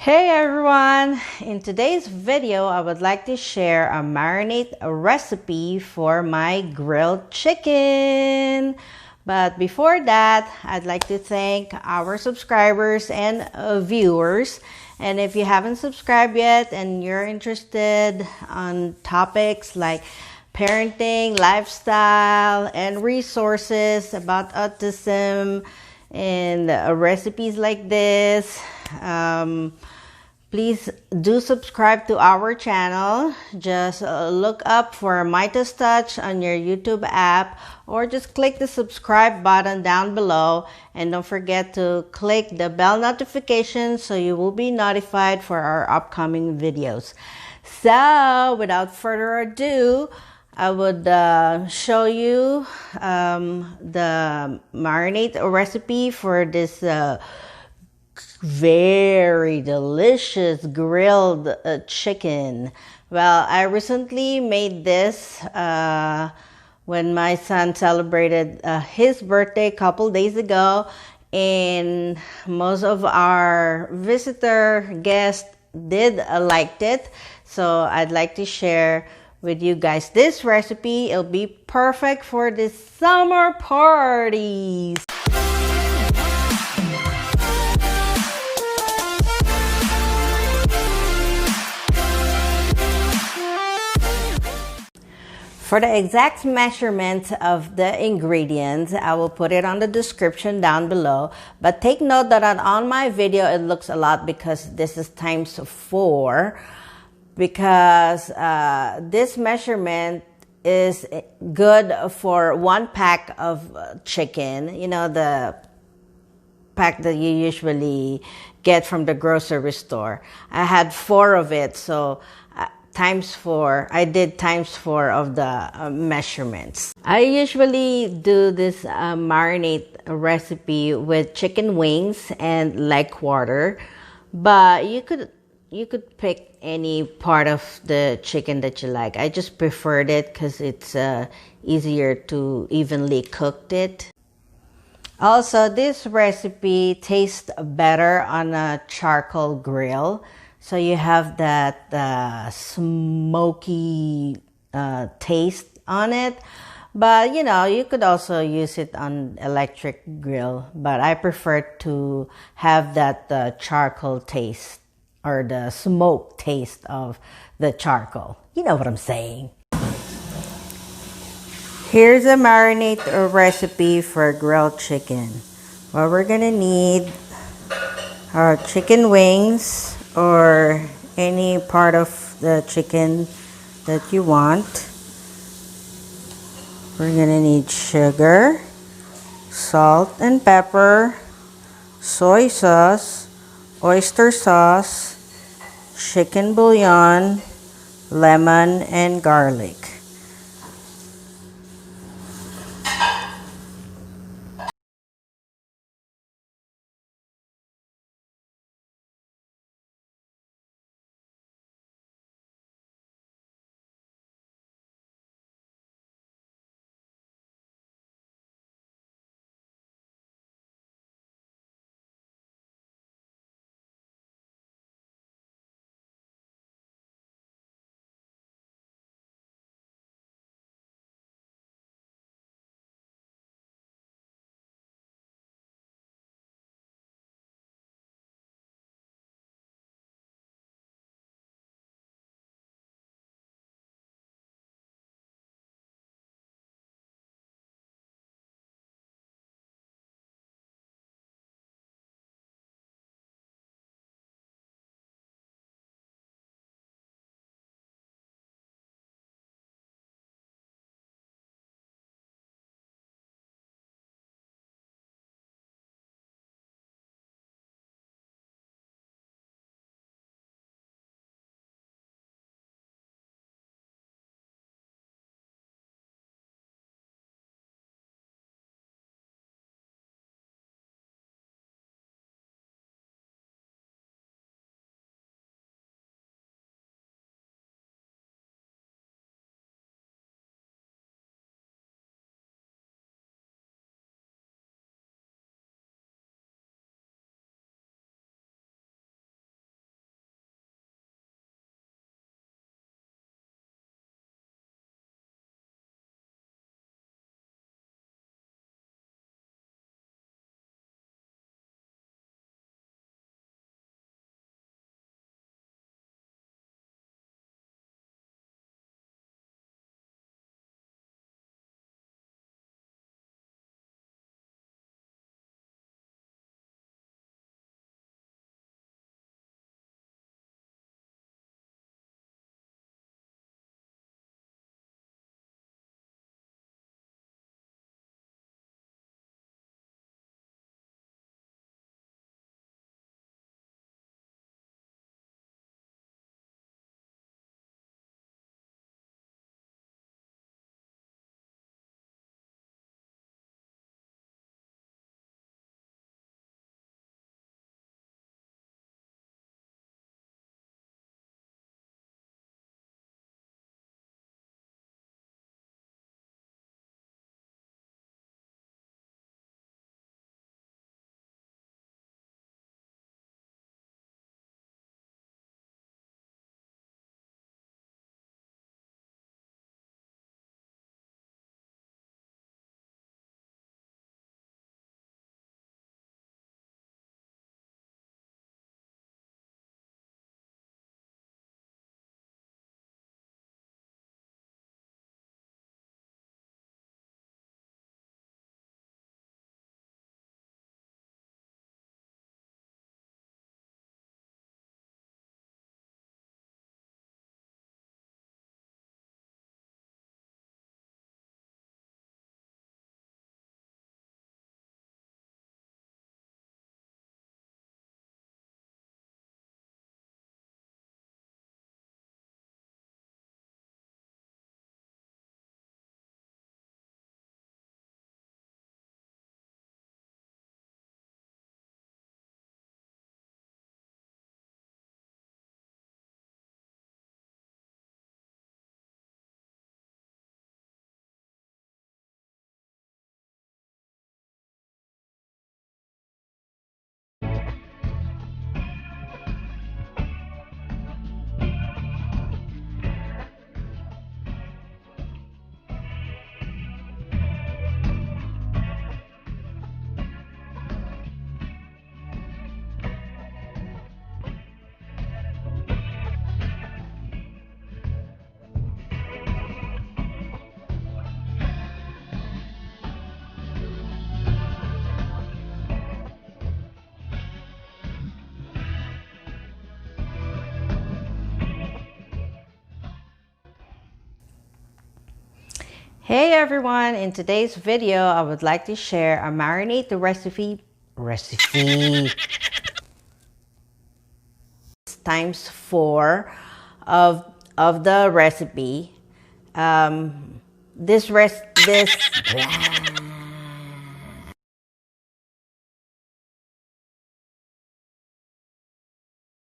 Hey everyone! In today's video, I would like to share a marinate recipe for my grilled chicken. But before that, I'd like to thank our subscribers and viewers. And if you haven't subscribed yet and you're interested on topics like parenting, lifestyle, and resources about autism and recipes like this, please do subscribe to our channel. Just look up for Midas Touch on your YouTube app, or just click the subscribe button down below, and don't forget to click the bell notification so you will be notified for our upcoming videos. So without further ado, I would show you the marinade recipe for this very delicious grilled chicken. Well, I recently made this when my son celebrated his birthday a couple days ago, and most of our visitor guests did liked it. So I'd like to share with you guys this recipe. It'll be perfect for the summer parties. For the exact measurements of the ingredients, I will put it on the description down below. But take note that on my video, it looks a lot because this is times 4. Because this measurement is good for 1 pack of chicken. You know, the pack that you usually get from the grocery store. I had 4 of it, so times 4. I did times 4 of the measurements. I usually do this marinade recipe with chicken wings and leg quarter, but you could pick any part of the chicken that you like. I just preferred it because it's easier to evenly cook it. Also, this recipe tastes better on a charcoal grill. So you have that smoky taste on it. But, you know, you could also use it on electric grill. But I prefer to have that charcoal taste, or the smoke taste of the charcoal. You know what I'm saying. Here's a marinade recipe for grilled chicken. What we're gonna need are chicken wings, or any part of the chicken that you want. We're gonna need sugar, salt and pepper, soy sauce, oyster sauce, chicken bouillon, lemon, and garlic. Hey everyone, in today's video I would like to share a marinate recipe times 4 of the recipe. This